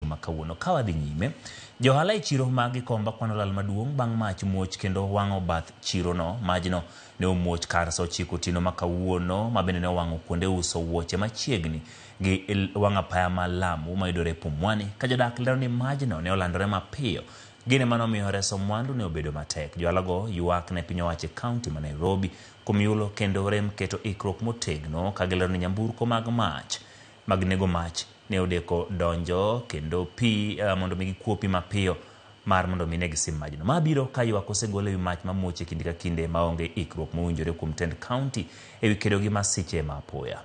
makawuono. Kawadhi nyime, johala e chiro magi komba kwano lal maduong' bang' mach muoch kendo wang'o bath chiro no. Majno ne omuoch kar saa 9 otieno makawuono, mabende ne wang'o kuonde uso wuoche machiegni gi wang'a paya ma Lamu mayudore Pumwani. Ka jodak lero ni majno ne olandore mapiyo, gine manomiyo reso mwandu ne obedo matek. Joalago ywak ne piny owacho kaunti ma Nairobi kuom yulo kendo rem keto ikruok motegno, ka gilero ni nyamburko mag nego mach ne odeko donjo kendo pi mondo mi gikuo pi mapiyo mar mondo mi ne gisim majno. Mabiro ka ywak osegol ewi mach mamuoch e kinde ka kinde maonge ikruok mowinjore kuom tend kaunti ewi kedo gi masiche ma apoya.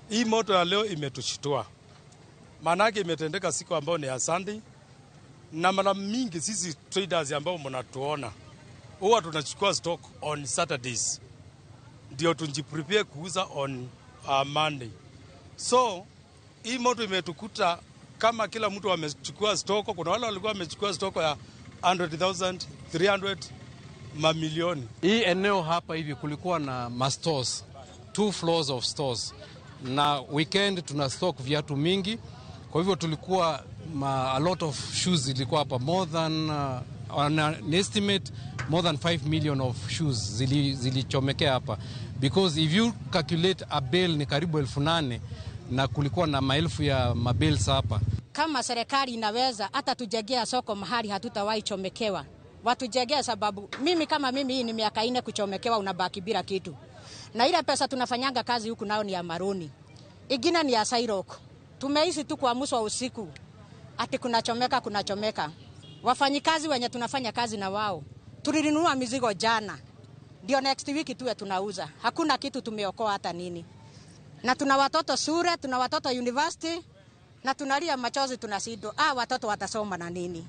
Hii moto ya leo imetushitua. Manake imetendeka siku ambayo ni ya Sunday. Na mara mingi sisi traders ambao mnatuona huwa tunachukua stock on Saturdays. Ndio tujiprepare kuuza on Monday. So hii moto imetukuta kama kila mtu amechukua stock. Kuna wale walikuwa wamechukua stock ya 100,000, 300, mamilioni. Hii eneo hapa hivi kulikuwa na stores, 2 floors of stores. Na weekend tuna stock viatu mingi, kwa hivyo tulikuwa a lot of shoes ilikuwa hapa, more than on an estimate more than 5 million of shoes zilichomekea hapa, because if you calculate a bale ni karibu 8,000 na kulikuwa na maelfu ya mabales hapa. Kama serikali inaweza hata tujengea soko mahali hatutawahi chomekewa, watujengea, sababu mimi hii ni miaka 4 kuchomekewa, unabaki bila kitu. Na ile pesa tunafanyanga kazi huku nao ni ya maroni. Ingine ni ya Sairok. Tumeishi tu kuamshwa usiku ati kunachomeka. Wafanyikazi wenye tunafanya kazi na wao, tulinunua mizigo jana. Ndio next week tuwe tunauza. Hakuna kitu tumeokoa hata nini. Na tuna watoto shule, tuna watoto university, na tunalia machozi tunasido. Watoto watasoma na nini?